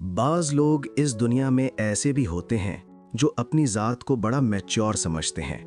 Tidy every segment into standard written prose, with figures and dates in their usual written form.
बाज़ लोग इस दुनिया में ऐसे भी होते हैं जो अपनी ज़ात को बड़ा मैच्योर समझते हैं।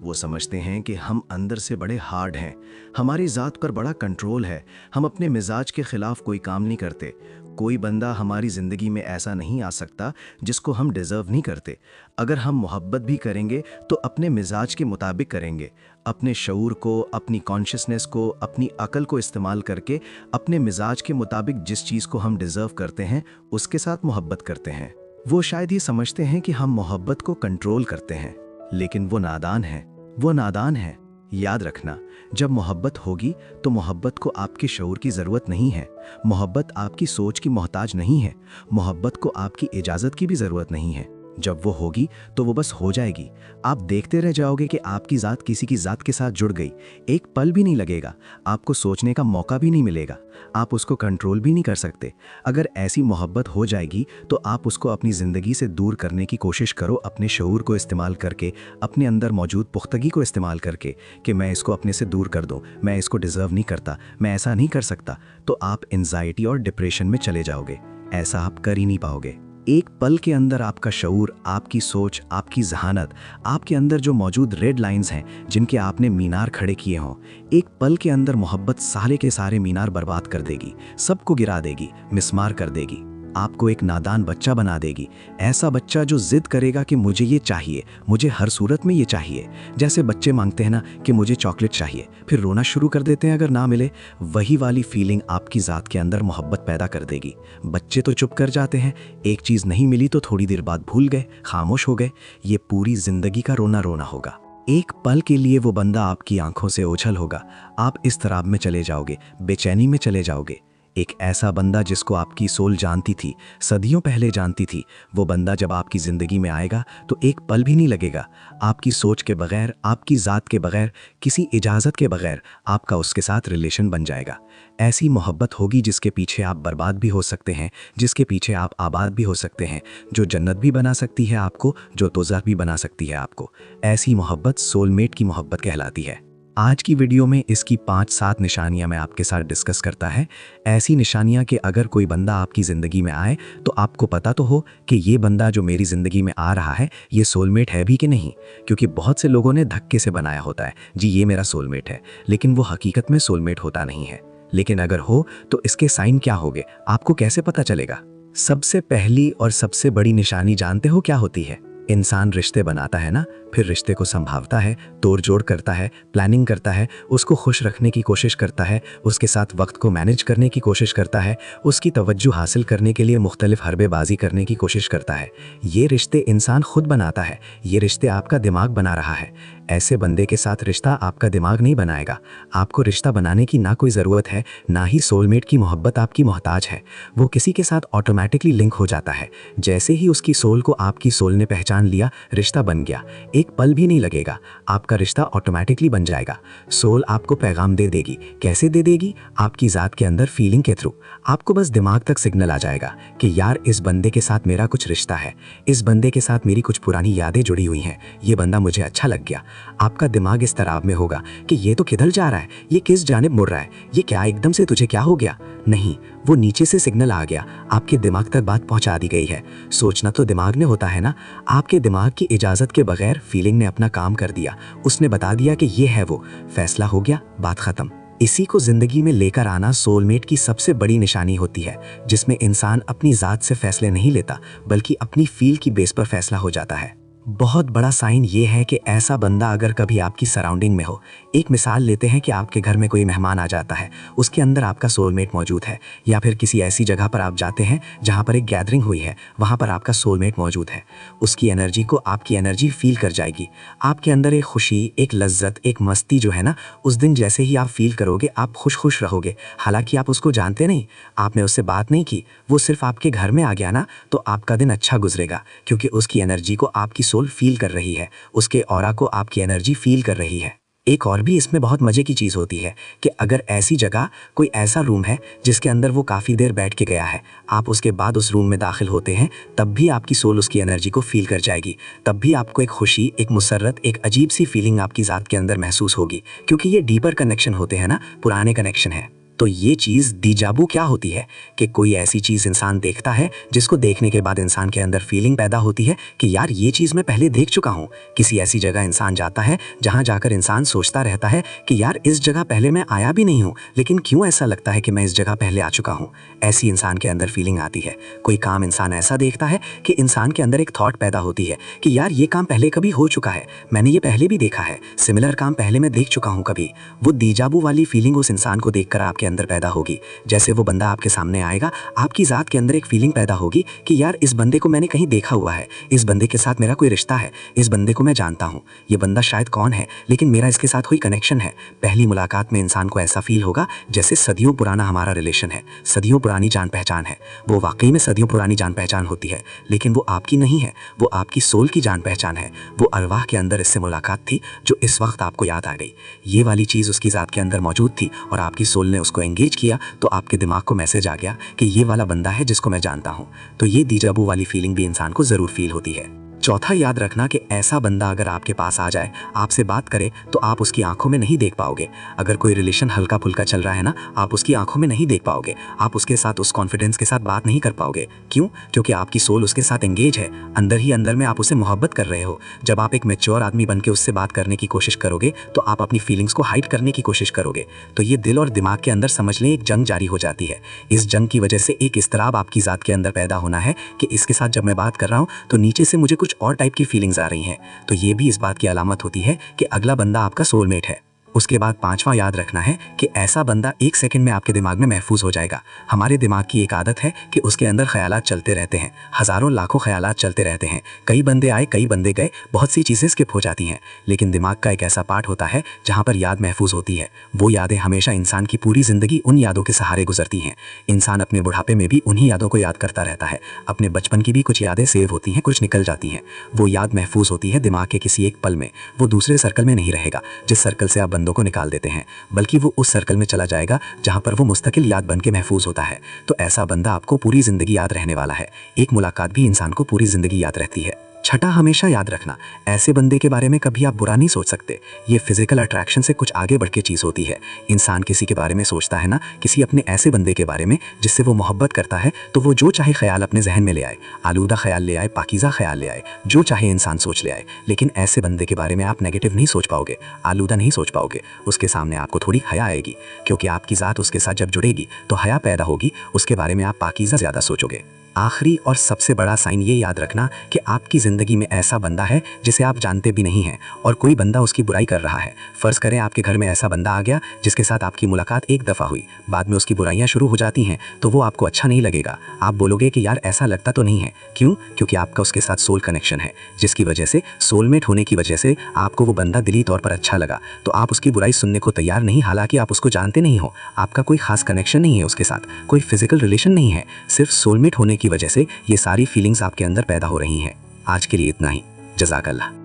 वो समझते हैं कि हम अंदर से बड़े हार्ड हैं, हमारी ज़ात पर बड़ा कंट्रोल है, हम अपने मिजाज के ख़िलाफ़ कोई काम नहीं करते। कोई बंदा हमारी ज़िंदगी में ऐसा नहीं आ सकता जिसको हम डिज़र्व नहीं करते। अगर हम मोहब्बत भी करेंगे तो अपने मिजाज के मुताबिक करेंगे, अपने शऊर को, अपनी कॉन्शियसनेस को, अपनी अकल को इस्तेमाल करके अपने मिजाज के मुताबिक जिस चीज़ को हम डिज़र्व करते हैं उसके साथ मोहब्बत करते हैं। वो शायद ये समझते हैं कि हम मोहब्बत को कंट्रोल करते हैं, लेकिन वो नादान हैं। वो नादान हैं। याद रखना, जब मोहब्बत होगी तो मोहब्बत को आपके शऊर की ज़रूरत नहीं है, मोहब्बत आपकी सोच की मोहताज नहीं है, मोहब्बत को आपकी इजाज़त की भी ज़रूरत नहीं है। जब वो होगी तो वो बस हो जाएगी। आप देखते रह जाओगे कि आपकी ज़ात किसी की ज़ात के साथ जुड़ गई। एक पल भी नहीं लगेगा, आपको सोचने का मौका भी नहीं मिलेगा, आप उसको कंट्रोल भी नहीं कर सकते। अगर ऐसी मोहब्बत हो जाएगी तो आप उसको अपनी ज़िंदगी से दूर करने की कोशिश करो, अपने शऊर को इस्तेमाल करके, अपने अंदर मौजूद पुख्तगी को इस्तेमाल करके कि मैं इसको अपने से दूर कर दूँ, मैं इसको डिज़र्व नहीं करता, मैं ऐसा नहीं कर सकता, तो आप एंजाइटी और डिप्रेशन में चले जाओगे। ऐसा आप कर ही नहीं पाओगे। एक पल के अंदर आपका शऊर, आपकी सोच, आपकी जहानत, आपके अंदर जो मौजूद रेड लाइंस हैं जिनके आपने मीनार खड़े किए हों, एक पल के अंदर मोहब्बत सारे के सारे मीनार बर्बाद कर देगी, सबको गिरा देगी, मिस्मार कर देगी, आपको एक नादान बच्चा बना देगी। ऐसा बच्चा जो जिद करेगा कि मुझे ये चाहिए, मुझे हर सूरत में ये चाहिए। जैसे बच्चे मांगते हैं ना कि मुझे चॉकलेट चाहिए, फिर रोना शुरू कर देते हैं अगर ना मिले। वही वाली फीलिंग आपकी ज़ात के अंदर मोहब्बत पैदा कर देगी। बच्चे तो चुप कर जाते हैं, एक चीज़ नहीं मिली तो थोड़ी देर बाद भूल गए, खामोश हो गए। ये पूरी ज़िंदगी का रोना रोना होगा। एक पल के लिए वो बंदा आपकी आंखों से ओझल होगा, आप इस तराब में चले जाओगे, बेचैनी में चले जाओगे। एक ऐसा बंदा जिसको आपकी सोल जानती थी, सदियों पहले जानती थी, वो बंदा जब आपकी ज़िंदगी में आएगा तो एक पल भी नहीं लगेगा। आपकी सोच के बगैर, आपकी ज़ात के बगैर, किसी इजाज़त के बगैर आपका उसके साथ रिलेशन बन जाएगा। ऐसी मोहब्बत होगी जिसके पीछे आप बर्बाद भी हो सकते हैं, जिसके पीछे आप आबाद भी हो सकते हैं, जो जन्नत भी बना सकती है आपको, जो दोज़ख भी बना सकती है आपको। ऐसी मोहब्बत सोलमेट की मोहब्बत कहलाती है। आज की वीडियो में इसकी 5-7 निशानियां मैं आपके साथ डिस्कस करता है। ऐसी निशानियां कि अगर कोई बंदा आपकी ज़िंदगी में आए तो आपको पता तो हो कि ये बंदा जो मेरी ज़िंदगी में आ रहा है ये सोलमेट है भी कि नहीं। क्योंकि बहुत से लोगों ने धक्के से बनाया होता है, जी ये मेरा सोलमेट है, लेकिन वो हकीकत में सोलमेट होता नहीं है। लेकिन अगर हो तो इसके साइन क्या होंगे, आपको कैसे पता चलेगा? सबसे पहली और सबसे बड़ी निशानी जानते हो क्या होती है? इंसान रिश्ते बनाता है ना, फिर रिश्ते को संभालता है, तोड़ जोड़ करता है, प्लानिंग करता है, उसको खुश रखने की कोशिश करता है, उसके साथ वक्त को मैनेज करने की कोशिश करता है, उसकी तवज्जो हासिल करने के लिए मुख्तलिफ हरबेबाजी करने की कोशिश करता है। ये रिश्ते इंसान खुद बनाता है, ये रिश्ते आपका दिमाग बना रहा है। ऐसे बंदे के साथ रिश्ता आपका दिमाग नहीं बनाएगा। आपको रिश्ता बनाने की ना कोई ज़रूरत है, ना ही सोलमेट की मोहब्बत आपकी मोहताज है। वो किसी के साथ ऑटोमेटिकली लिंक हो जाता है। जैसे ही उसकी सोल को आपकी सोल ने पहचान लिया, रिश्ता बन गया। एक पल भी नहीं लगेगा, आपका रिश्ता ऑटोमेटिकली बन जाएगा। सोल आपको पैगाम दे देगी। कैसे दे देगी? आपकी ज़ात के अंदर फीलिंग के थ्रू। आपको बस दिमाग तक सिग्नल आ जाएगा कि यार इस बंदे के साथ मेरा कुछ रिश्ता है, इस बंदे के साथ मेरी कुछ पुरानी यादें जुड़ी हुई हैं, ये बंदा मुझे अच्छा लग गया। आपका दिमाग इस तराब में होगा कि ये तो किधर जा रहा है, ये किस जानिब मुड़ रहा है, ये क्या एकदम से तुझे क्या हो गया? नहीं, वो नीचे से सिग्नल आ गया, आपके दिमाग तक बात पहुंचा दी गई है। सोचना तो दिमाग ने होता है ना, आपके दिमाग की इजाज़त के बगैर फीलिंग ने अपना काम कर दिया। उसने बता दिया कि ये है वो, फैसला हो गया, बात ख़त्म। इसी को ज़िंदगी में लेकर आना सोलमेट की सबसे बड़ी निशानी होती है, जिसमें इंसान अपनी ज़ात से फैसले नहीं लेता बल्कि अपनी फील की बेस पर फैसला हो जाता है। बहुत बड़ा साइन ये है कि ऐसा बंदा अगर कभी आपकी सराउंडिंग में हो। एक मिसाल लेते हैं कि आपके घर में कोई मेहमान आ जाता है, उसके अंदर आपका सोलमेट मौजूद है, या फिर किसी ऐसी जगह पर आप जाते हैं जहां पर एक गैदरिंग हुई है, वहां पर आपका सोलमेट मौजूद है। उसकी एनर्जी को आपकी एनर्जी फील कर जाएगी। आपके अंदर एक खुशी, एक लज्जत, एक मस्ती जो है ना, उस दिन जैसे ही आप फील करोगे आप खुश रहोगे। हालांकि आप उसको जानते नहीं, आपने उससे बात नहीं की, वो सिर्फ आपके घर में आ गया ना, तो आपका दिन अच्छा गुजरेगा, क्योंकि उसकी एनर्जी को आपकी सोल फील कर रही है, उसके ऑरा को आपकी एनर्जी फील कर रही है। एक और भी इसमें बहुत मजे की चीज़ होती है कि अगर ऐसी जगह कोई ऐसा रूम है जिसके अंदर वो काफ़ी देर बैठ के गया है, आप उसके बाद उस रूम में दाखिल होते हैं, तब भी आपकी सोल उसकी एनर्जी को फील कर जाएगी। तब भी आपको एक खुशी, एक मुसर्रत, एक अजीब सी फीलिंग आपकी ज़ात के अंदर महसूस होगी, क्योंकि ये डीपर कनेक्शन होते हैं ना, पुराने कनेक्शन है। तो ये चीज़ दीजाबू क्या होती है कि कोई ऐसी चीज़ इंसान देखता है जिसको देखने के बाद इंसान के अंदर फीलिंग पैदा होती है कि यार ये चीज़ मैं पहले देख चुका हूँ। किसी ऐसी जगह इंसान जाता है जहाँ जाकर इंसान सोचता रहता है कि यार इस जगह पहले मैं आया भी नहीं हूँ, लेकिन क्यों ऐसा लगता है कि मैं इस जगह पहले आ चुका हूँ। ऐसी इंसान के अंदर फीलिंग आती है। कोई काम इंसान ऐसा देखता है कि इंसान के अंदर एक थॉट पैदा होती है कि यार ये काम पहले कभी हो चुका है, मैंने ये पहले भी देखा है, सिमिलर काम पहले मैं देख चुका हूँ कभी। वो दीजाबू वाली फीलिंग उस इंसान को देखकर आपके अंदर पैदा होगी। जैसे वो बंदा आपके सामने आएगा, आपकी ज़ात के अंदर एक फीलिंग पैदा होगी कि यार इस बंदे को मैंने कहीं देखा हुआ है, इस बंदे के साथ मेरा कोई रिश्ता है, इस बंदे को मैं जानता हूँ, ये बंदा शायद कौन है लेकिन मेरा इसके साथ कोई कनेक्शन है। पहली मुलाकात में इंसान को ऐसा फील होगा जैसे सदियों पुराना हमारा रिलेशन है, सदियों पुरानी जान पहचान है। वो वाकई में सदियों पुरानी जान पहचान होती है, लेकिन वो आपकी नहीं है, वो आपकी सोल की जान पहचान है। वो अरवाह के अंदर इससे मुलाकात थी जो इस वक्त आपको याद आ गई। ये वाली चीज़ उसकी ज़ात के अंदर मौजूद थी और आपकी सोल ने उसको एंगेज किया, तो आपके दिमाग को मैसेज आ गया कि ये वाला बंदा है जिसको मैं जानता हूँ। तो ये दीजाबू वाली फीलिंग भी इंसान को ज़रूर फील होती है। चौथा, याद रखना कि ऐसा बंदा अगर आपके पास आ जाए, आपसे बात करे, तो आप उसकी आंखों में नहीं देख पाओगे। अगर कोई रिलेशन हल्का फुल्का चल रहा है ना, आप उसकी आंखों में नहीं देख पाओगे, आप उसके साथ उस कॉन्फिडेंस के साथ बात नहीं कर पाओगे। क्यों? क्योंकि आपकी सोल उसके साथ एंगेज है, अंदर ही अंदर में आप उसे मोहब्बत कर रहे हो। जब आप एक मैच्योर आदमी बन के उससे बात करने की कोशिश करोगे तो आप अपनी फीलिंग्स को हाइड करने की कोशिश करोगे। तो ये दिल और दिमाग के अंदर समझ लें एक जंग जारी हो जाती है। इस जंग की वजह से एक इस्तराब आपकी ज़ात के अंदर पैदा होना है कि इसके साथ जब मैं बात कर रहा हूँ तो नीचे से मुझे कुछ और टाइप की फीलिंग्स आ रही हैं। तो ये भी इस बात की अलामत होती है कि अगला बंदा आपका सोलमेट है। उसके बाद पांचवा, याद रखना है कि ऐसा बंदा एक सेकंड में आपके दिमाग में महफूज हो जाएगा। हमारे दिमाग की एक आदत है कि उसके अंदर ख्यालात चलते रहते हैं, हज़ारों लाखों ख्यालात चलते रहते हैं। कई बंदे आए, कई बंदे गए, बहुत सी चीज़ें स्किप हो जाती हैं, लेकिन दिमाग का एक ऐसा पार्ट होता है जहाँ पर याद महफूज होती है। वो यादें हमेशा इंसान की पूरी ज़िंदगी उन यादों के सहारे गुजरती हैं। इंसान अपने बुढ़ापे में भी उन्हीं यादों को याद करता रहता है। अपने बचपन की भी कुछ यादें सेव होती हैं, कुछ निकल जाती हैं। वो याद महफूज होती है दिमाग के किसी एक पल में। वो दूसरे सर्कल में नहीं रहेगा जिस सर्कल से आप बंदों को निकाल देते हैं, बल्कि वो उस सर्कल में चला जाएगा जहां पर वो मुस्तकिल याद बन के महफूज होता है। तो ऐसा बंदा आपको पूरी जिंदगी याद रहने वाला है। एक मुलाकात भी इंसान को पूरी जिंदगी याद रहती है। छठा, हमेशा याद रखना, ऐसे बंदे के बारे में कभी आप बुरा नहीं सोच सकते। ये फिजिकल अट्रैक्शन से कुछ आगे बढ़ के चीज़ होती है। इंसान किसी के बारे में सोचता है ना, किसी अपने ऐसे बंदे के बारे में जिससे वो मोहब्बत करता है, तो वो जो चाहे ख्याल अपने जहन में ले आए, आलूदा ख्याल ले आए, पाकीज़ा ख्याल ले आए, जो चाहे इंसान सोच ले आए। लेकिन ऐसे बंदे के बारे में आप नेगेटिव नहीं सोच पाओगे, आलूदा नहीं सोच पाओगे। उसके सामने आपको थोड़ी हया आएगी, क्योंकि आपकी ज़ात उसके साथ जब जुड़ेगी तो हया पैदा होगी। उसके बारे में आप पाकीज़ा ज़्यादा सोचोगे। आखिरी और सबसे बड़ा साइन ये याद रखना कि आपकी ज़िंदगी में ऐसा बंदा है जिसे आप जानते भी नहीं हैं और कोई बंदा उसकी बुराई कर रहा है। फ़र्ज़ करें आपके घर में ऐसा बंदा आ गया जिसके साथ आपकी मुलाकात एक दफ़ा हुई, बाद में उसकी बुराइयां शुरू हो जाती हैं, तो वो आपको अच्छा नहीं लगेगा। आप बोलोगे कि यार ऐसा लगता तो नहीं है। क्यों? क्योंकि आपका उसके साथ सोल कनेक्शन है, जिसकी वजह से, सोलमेट होने की वजह से आपको वो बंदा दिली तौर पर अच्छा लगा। तो आप उसकी बुराई सुनने को तैयार नहीं, हालांकि आप उसको जानते नहीं हो, आपका कोई ख़ास कनेक्शन नहीं है उसके साथ, कोई फिजिकल रिलेशन नहीं है। सिर्फ सोलमेट होने की वजह से ये सारी फीलिंग्स आपके अंदर पैदा हो रही हैं। आज के लिए इतना ही। जज़ाकल्लाह।